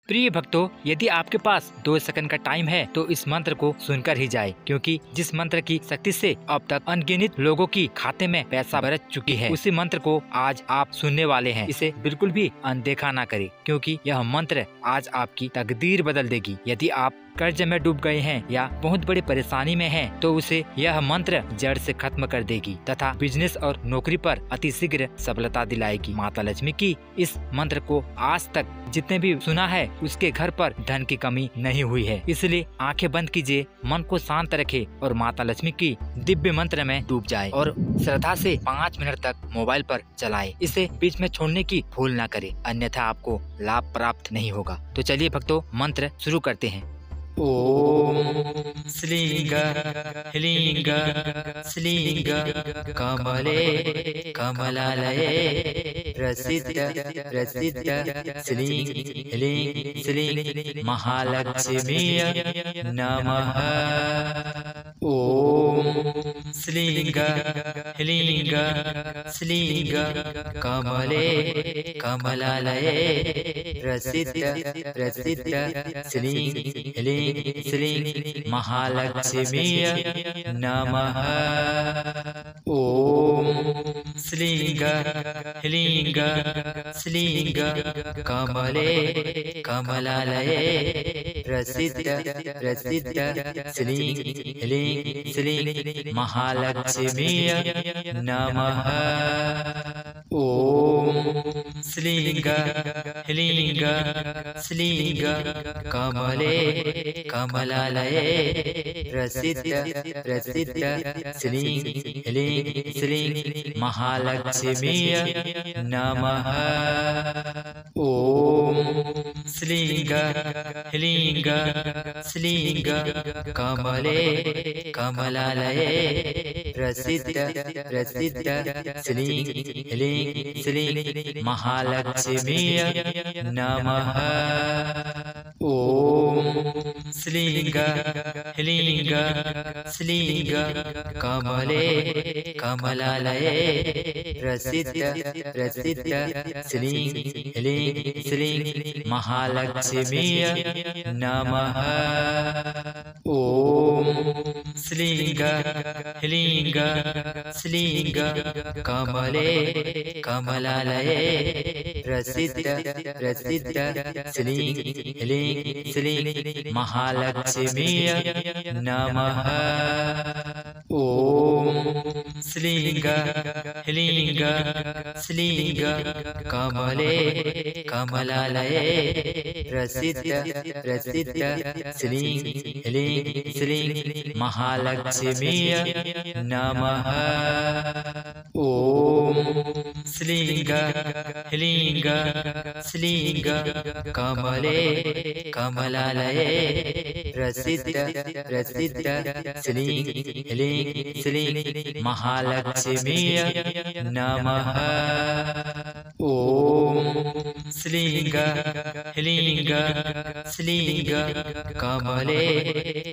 प्रिय भक्तों, यदि आपके पास 2 सेकंड का टाइम है तो इस मंत्र को सुनकर ही जाए, क्योंकि जिस मंत्र की शक्ति से अब तक अनगिनत लोगों की खाते में पैसा बरस चुकी है, उसी मंत्र को आज आप सुनने वाले हैं। इसे बिल्कुल भी अनदेखा ना करें, क्योंकि यह मंत्र आज आपकी तकदीर बदल देगी। यदि आप कर्ज में डूब गए हैं या बहुत बड़ी परेशानी में हैं, तो उसे यह मंत्र जड़ से खत्म कर देगी तथा बिजनेस और नौकरी पर अतिशीघ्र सफलता दिलाएगी। माता लक्ष्मी की इस मंत्र को आज तक जितने भी सुना है, उसके घर पर धन की कमी नहीं हुई है। इसलिए आंखें बंद कीजिए, मन को शांत रखे और माता लक्ष्मी की दिव्य मंत्र में डूब जाए और श्रद्धा से 5 मिनट तक मोबाइल पर चलाए। इसे बीच में छोड़ने की भूल ना करे, अन्यथा आपको लाभ प्राप्त नहीं होगा। तो चलिए भक्तों, मंत्र शुरू करते हैं। ओम श्रींग ह्लींग श्लींग कमले कमलालये प्रसिद्ध प्रसिद्ध श्रींग ह्लींग श्लींग महालक्ष्मीय नमः। ओम श्रींग ह्लींग श्लींग कमले कमलालये प्रसिद्ध प्रसिद्ध श्रींग ह्लींग श्रीं महालक्ष्मीय नमः। ओम श्रींग ह्लींग श्लींग कमले कमलालये प्रसिद्ध प्रसिद्ध श्रीं ह्लींग श्रीं महालक्ष्मीय नमः। ओम श्रींग ह्लींग श्लींग कमले कमलालये प्रसिद्ध प्रसिद्ध श्रीं ह्लींग श्रीं महालक्ष्मीय नमः। ओम श्रींग ह्लींग श्लींग कमले कमलालये प्रसिद्ध प्रसिद्ध श्रीं ह्लींग श्रीं महालक्ष्मीय नमः। ओम श्रींग ह्लींग श्लींग कमले कमलालये प्रसिद्ध प्रसिद्ध श्रीं ह्लींग श्रीं महालक्ष्मीय नमः। ओम श्रींग ह्लींग श्लींग कमले कमलालये प्रसिद्ध प्रसिद्ध श्रीं ह्लींग श्रीं महालक्ष्मीय नमः। ओम श्रींग ह्लींग श्लींग कमले कमलालये प्रसिद्ध प्रसिद्ध श्रीं ह्लींग श्रीं महालक्ष्मीय नमः। ओम श्रींग ह्लींग श्लींग कमले कमलालये प्रसिद्ध प्रसिद्ध श्रीं ह्लींग श्रीं महालक्ष्मीय नमः। ओम श्रींग ह्लींग श्लींग कमले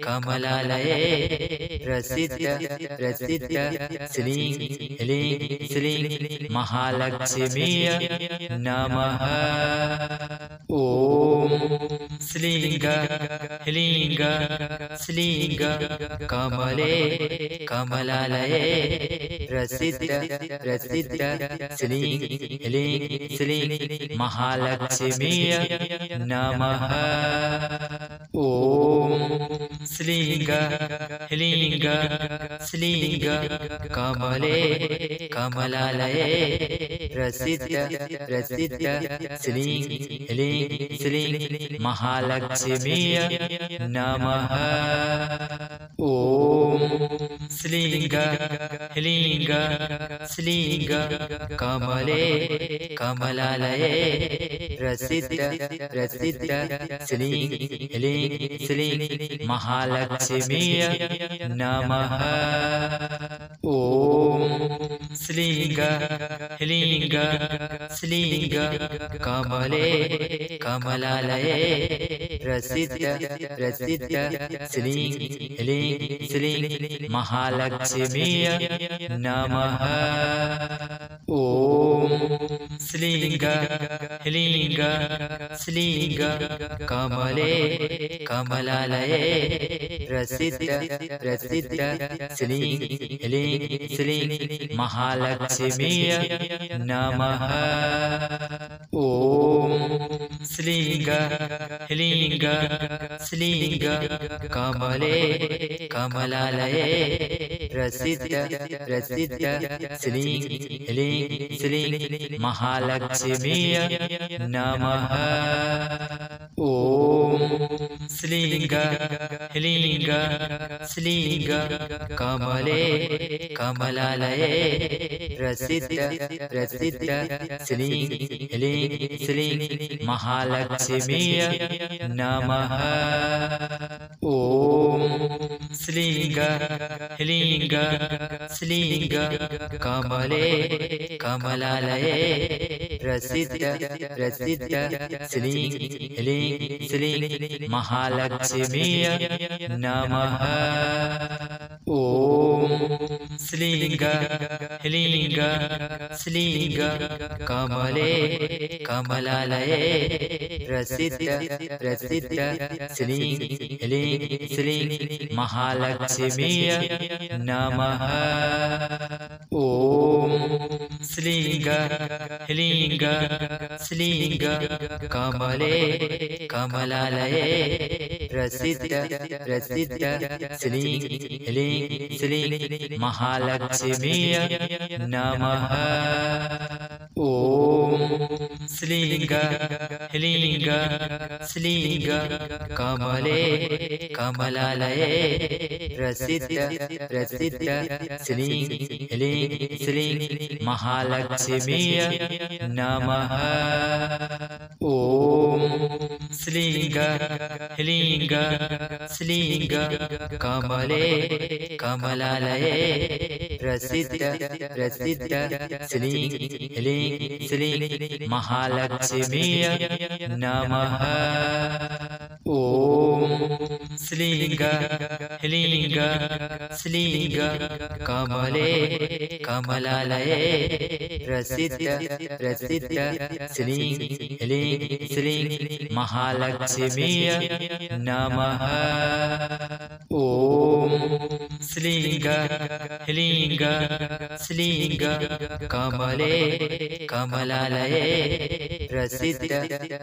कमलालये प्रसिद्ध प्रसिद्ध श्रीं ह्लींग श्रीं महालक्ष्मीय नमः। ओम श्रींग ह्लींग श्लींग कमले कमलालये प्रसिद्ध प्रसिद्ध श्रीं ह्लींग श्रीं महालक्ष्मीय नमः। ओम श्रींग ह्लींग श्लींग कमले कमलालये प्रसिद्ध प्रसिद्ध श्रीं ह्लींग श्रीं महालक्ष्मीय नमः। ओम श्रींग ह्लींग श्लींग कमले कमलालये प्रसिद्ध प्रसिद्ध श्रीं ह्लींग श्रीं महालक्ष्मीय नमः। ओम श्रींग ह्लींग श्लींग कमले कमलालये प्रसिद्ध प्रसिद्ध श्रीं ह्लींग श्रीं महालक्ष्मीय नमः। ॐ श्रीलिंग ह्रीलिंग श्रीलिंग कमले कमलालये प्रसिद्ध प्रसिद्ध श्रीलिंग ह्रीलिंग श्रीलिंग महालक्ष्मीय नमः। ॐ श्रीलिंग ह्रीलिंग श्रीलिंग कमले कमलालये प्रसिद्ध प्रसिद्ध श्रीलिंग ह्रीलिंग श्रीलिंग महालक्ष्मीय नमः। ॐ श्रीलिंग ह्रीलिंग श्रीलिंग कमले कमलालये प्रसिद्ध प्रसिद्ध श्रीलिंग ह्रीलिंग श्रीलिंग महालक्ष्मीय नमः। ॐ श्रीलिंग ह्रीलिंग श्रीलिंग कमले कमलालये प्रसिद्ध प्रसिद्ध श्रीलिंग ह्रीलिंग श्रीलिंग महालक्ष्मीय नमः। ॐ श्रीलिंग ह्रीलिंग श्रीलिंग कमले कमलालये प्रसिद्ध प्रसिद्ध श्रीलिंग ह्रीलिंग श्रीलिंग महालक्ष्मीय नमः। ॐ श्रीलिंग ह्रीलिंग श्रीलिंग कमले कमलालये प्रसिद्ध प्रसिद्ध श्रीलिंग ह्रीलिंग श्रीलिंग महालक्ष्मीय नमः। ॐ श्रीलिंग ह्रीलिंग श्रीलिंग कमले कमलालये प्रसिद्ध प्रसिद्ध श्रीलिंग ह्रीलिंग श्रीलिंग महालक्ष्मीय नमः। ॐ श्रीलिंग ह्रीलिंग श्रीलिंग कमले कमलालये प्रसिद्ध प्रसिद्ध श्रीलिंग ह्रीलिंग श्रीलिंग महालक्ष्मीय नमः। ॐ श्रीलिंग ह्रीलिंग श्रीलिंग कमले कमलालये प्रसिद्ध प्रसिद्ध श्रीलिंग ह्रीलिंग श्रीलिंग महालक्ष्मीय नमः। ॐ श्रीलिंग ह्रीलिंग श्रीलिंग कमले कमलालये प्रसिद्ध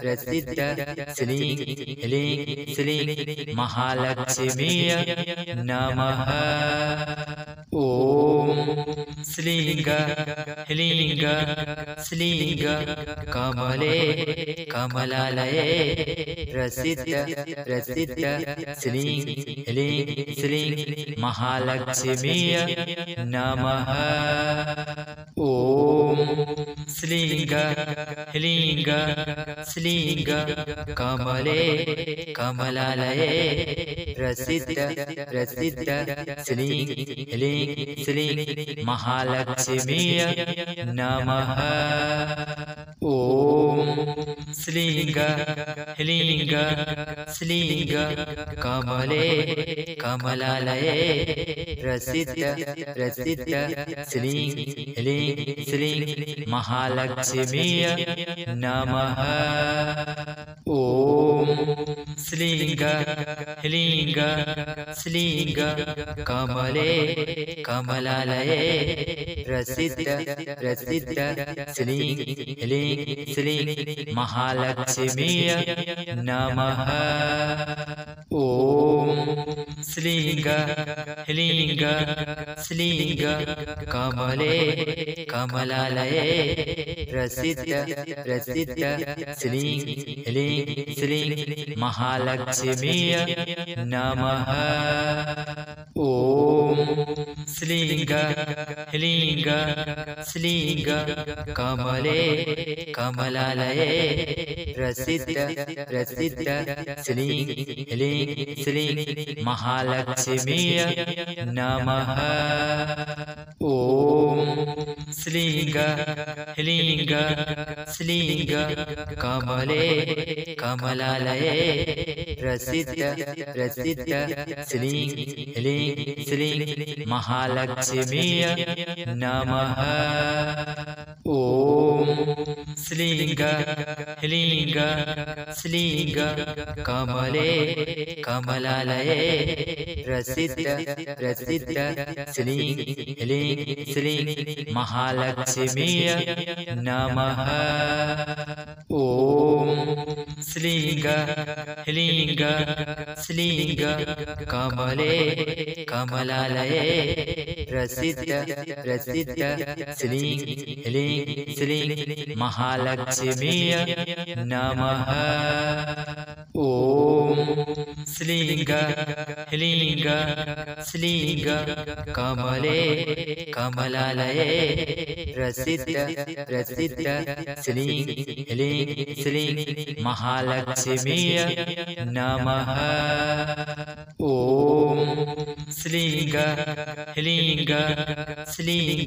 प्रसिद्ध श्रीलिंग ह्रीलिंग श्रीलिंग महालक्ष्मीय नमः। ॐ श्रीलिंग ह्रीलिंग श्रीलिंग कमले कमलालये प्रसिद्ध प्रसिद्ध श्रीलिंग ह्रीलिंग श्रीलिंग महालक्ष्मीय नमः। ॐ श्रीलिंग ह्रीलिंग श्रीलिंग कमले कमलालये प्रसिद्ध प्रसिद्ध श्रीलिंग ह्रीलिंग श्रीलिंग महालक्ष्मीय नमः। ॐ श्रीलिंग ह्रीलिंग श्रीलिंग कमले कमलालये प्रसिद्ध प्रसिद्ध श्रीलिंग ह्रीलिंग श्रीलिंग महालक्ष्मीय नमः। ॐ श्रीलिंग ह्रीलिंग श्रीलिंग कमले कमलालये प्रसिद्ध प्रसिद्ध श्रीलिंग ह्रीलिंग श्रीलिंग महालक्ष्मीय नमः। ॐ श्रीलिंग ह्रीलिंग श्रीलिंग कमले कमलालये प्रसिद्ध प्रसिद्ध श्रीलिंग ह्रीलिंग श्रीलिंग महालक्ष्मीय नमः। ॐ श्रीलिंग ह्रीलिंग श्रीलिंग कमले कमलालये प्रसिद्ध प्रसिद्ध श्रीलिंग ह्रीलिंग श्रीलिंग महालक्ष्मीय नमः। ॐ श्रीलिंग ह्रीलिंग श्रीलिंग कमले कमलालये प्रसिद्ध प्रसिद्ध श्रीलिंग ह्रीलिंग श्रीलिंग महालक्ष्मीय नमः। ॐ श्लीं ह्लीं श्लीं कमले कमलालये प्रसिद्ध श्लीं ह्लीं श्लीं महालक्ष्मीय नमः। ॐ श्लीं ह्लीं श्लीं कमले कमलालये प्रसिद्ध श्लीं ह्लीं श्लीं महालक्ष्मीय नमः। ॐ श्लीं ह्लीं श्लीं कमले कमलालये प्रसिद्ध श्लीं ह्लीं श्लीं महालक्ष्मीय नमः। ॐ श्लीं ह्लीं श्लीं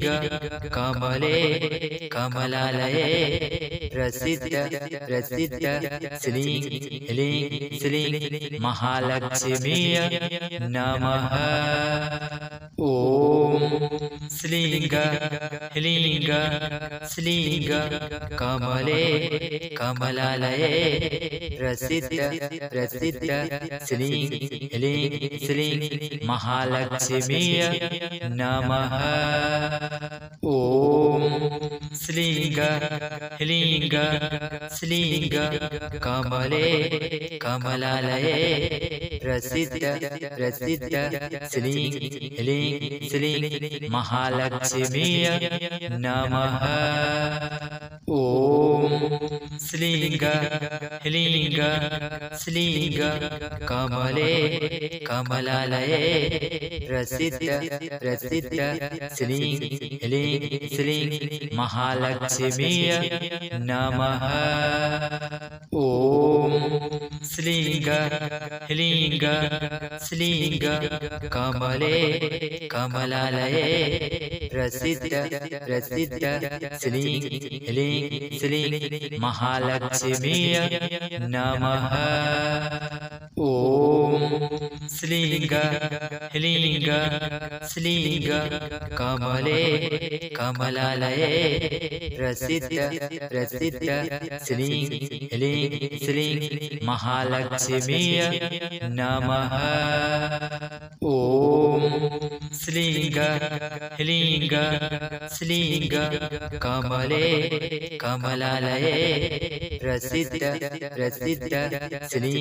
कमले कमलालये प्रसिद्ध श्लीं ह्लीं श्लीं महालक्ष्मीय नमः। ॐ श्लीं ह्लीं श्लीं कमले कमलालये प्रसिद्ध श्लीं ह्लीं श्लीं महालक्ष्मीय नमः। ॐ श्लीं ह्लीं श्लीं कमले कमलालये प्रसिद्ध श्लीं ह्लीं श्लीं महालक्ष्मीय नमः। ॐ श्लीं ह्लीं श्लीं कमले कमलालये प्रसिद्ध श्लीं ह्लीं श्लीं महालक्ष्मीय नमः। ॐ श्लीं ह्लीं श्लीं कमले कमलालये प्रसिद्ध श्लीं ह्लीं श्लीं महालक्ष्मीय नमः। ॐ श्लीं ह्लीं श्लीं कमले कमलालये प्रसिद्ध श्लीं ह्लीं श्लीं महालक्ष्मीय नमः। ॐ श्लीं ह्लीं श्लीं कमले कमलालये प्रसिद्ध श्लीं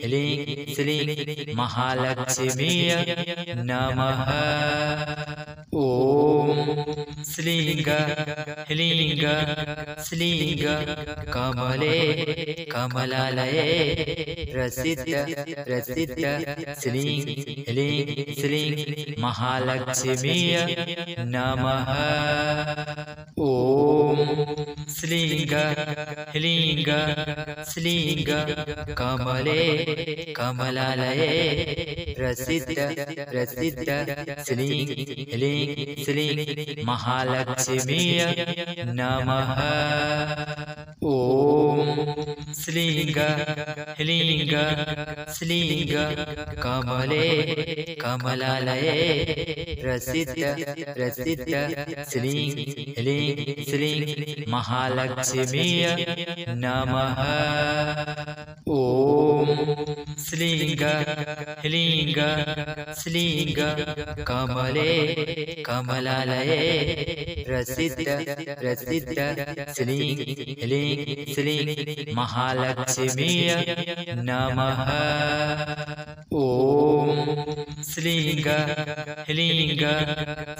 ह्लीं श्लीं महालक्ष्मीय नमः। ॐ श्लीं ह्लीं श्लीं कमले कमलालये प्रसिद्ध श्लीं ह्लीं श्लीं महालक्ष्मीय नमः। ॐ श्लीं ह्लीं श्लीं कमले कमलालये प्रसिद्ध श्लीं ह्लीं श्लीं महालक्ष्मीय नमः। ॐ श्लीं ह्लीं श्लीं कमले कमलालये प्रसिद्ध श्लीं ह्लीं श्लीं महालक्ष्मीय नमः। ॐ श्लीं ह्लीं श्लीं कमले कमलालये प्रसिद्ध श्लीं ह्लीं श्लीं महालक्ष्मीय नमः। ॐ श्लीं ह्लीं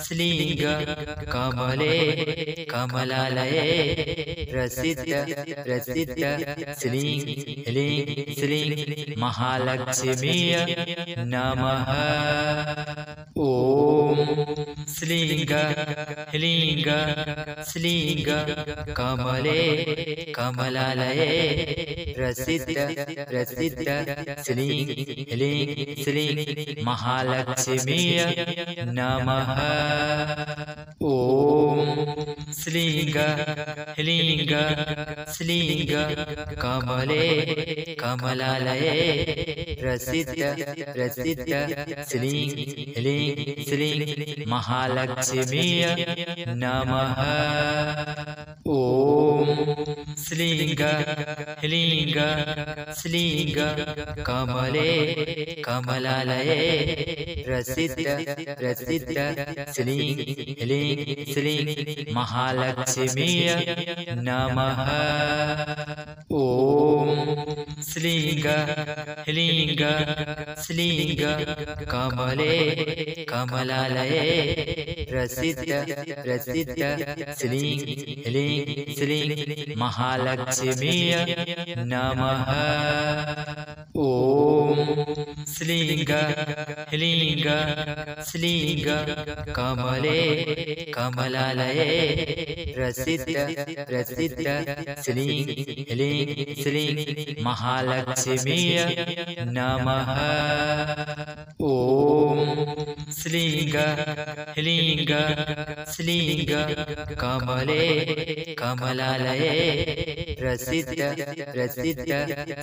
श्लीं कमले कमलालये प्रसिद्ध श्लीं ह्लीं श्लीं महालक्ष्मीय नमः। ॐ श्लीं ह्लीं श्लीं कमले कमलालये प्रसिद्ध श्लीं ह्लीं श्लीं महालक्ष्मीय नमः। ॐ श्लीं ह्लीं श्लीं कमले कमलालये प्रसिद्ध श्लीं ह्लीं श्लीं महालक्ष्मीय नमः। ॐ श्रीलिंग ह्रीलिंग श्रीलिंग कमले कमलालये प्रसिद्ध प्रसिद्ध श्रीलिंग ह्रीलिंग श्रीलिंग महालक्ष्मीय नमः। ॐ श्रीलिंग ह्रीलिंग श्रीलिंग कमले कमलालये प्रसिद्ध प्रसिद्ध श्रीलिंग ह्रीलिंग श्रीलिंग महालक्ष्मीय नमः। ॐ श्रीलिंग ह्रीलिंग श्रीलिंग कमले कमलालये प्रसिद्ध प्रसिद्ध श्रीलिंग ह्रीलिंग श्रीलिंग महालक्ष्मीय नमः। ॐ श्रीलिंग ह्रीलिंग श्रीलिंग कमले कमलालये प्रसिद्ध प्रसिद्ध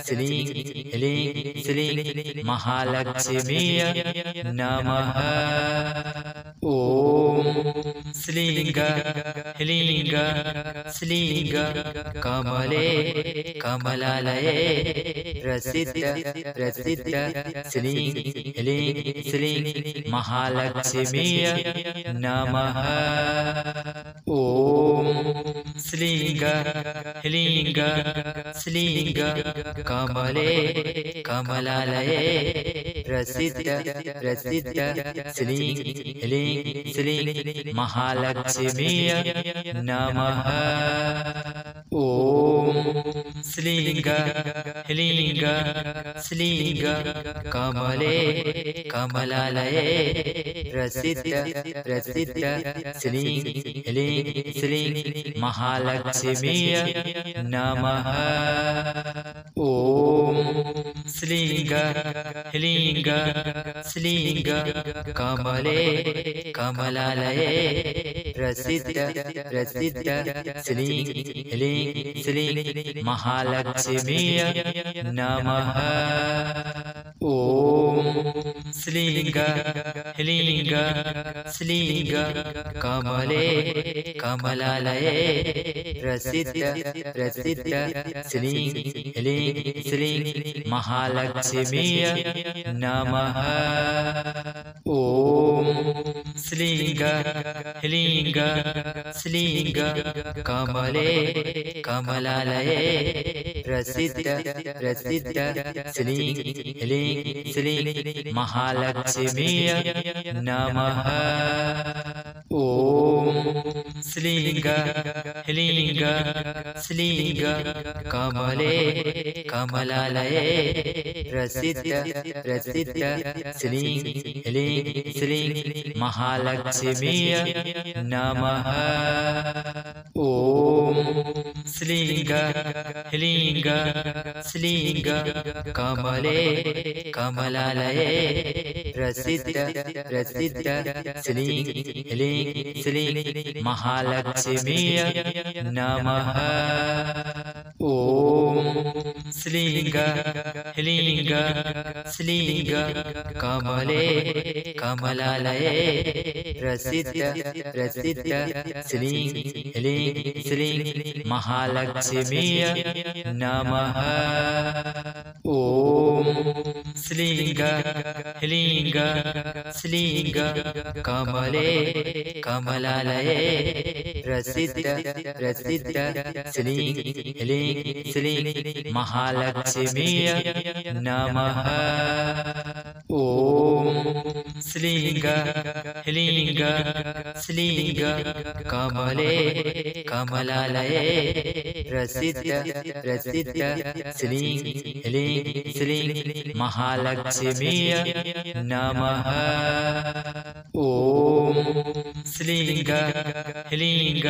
श्रीलिंग ह्रीलिंग श्रीलिंग महालक्ष्मीय नमः। ॐ श्रीलिंग ह्रीलिंग श्रीलिंग कमले कमलालये प्रसिद्ध प्रसिद्ध श्रीलिंग ह्रीलिंग श्रीलिंग महालक्ष्मीय नमः। ॐ श्रीलिंग ह्रीलिंग श्रीलिंग कमले कमलालये प्रसिद्ध प्रसिद्ध श्रीलिंग ह्रीलिंग श्रीलिंग महालक्ष्मीय नमः। ॐ श्रीलिंग ह्रीलिंग श्रीलिंग कमले कमलालये प्रसिद्ध प्रसिद्ध श्रीलिंग ह्रीलिंग श्रीलिंग महालक्ष्मीय नमः। ॐ श्रीलिंग ह्रीलिंग श्रीलिंग कमले कमलालये प्रसिद्ध प्रसिद्ध श्रीलिंग ह्रीलिंग श्रीलिंग महालक्ष्मीय नमः। ॐ श्रीलिंग ह्रीलिंग श्रीलिंग कमले कमलालये प्रसिद्ध प्रसिद्ध श्रीलिंग ह्रीलिंग श्रीलिंग महालक्ष्मीय नमः। ॐ श्रीलिंग ह्रीलिंग श्रीलिंग कमले कमलालये प्रसिद्ध प्रसिद्ध श्रीलिंग ह्रीलिंग श्रीलिंग महालक्ष्मीय नमः। ॐ श्रीलिंग ह्रीलिंग श्रीलिंग कमले कमलालये प्रसिद्ध प्रसिद्ध श्रीलिंग ह्रीलिंग श्रीलिंग महालक्ष्मीय नमः। ॐ श्रीलिंग ह्रीलिंग श्रीलिंग कमले कमलालये प्रसिद्ध प्रसिद्ध श्रीलिंग ह्रीलिंग श्रीलिंग महालक्ष्मीय नमः। ॐ श्रीलिंग ह्रीलिंग श्रीलिंग कमले कमलालये प्रसिद्ध प्रसिद्ध श्रीलिंग ह्रीलिंग श्रीलिंग महालक्ष्मीय नमः। ॐ श्रीलिंग ह्रीलिंग श्रीलिंग कमले कमलालये प्रसिद्ध प्रसिद्ध श्रीलिंग ह्रीलिंग श्रीलिंग महालक्ष्मीय नमः। ॐ श्रीलिंग ह्रीलिंग श्रीलिंग कमले कमलालये प्रसिद्ध प्रसिद्ध श्रीलिंग ह्रीलिंग श्रीलिंग महालक्ष्मीय नमः। ॐ श्रीलिंग ह्रीलिंग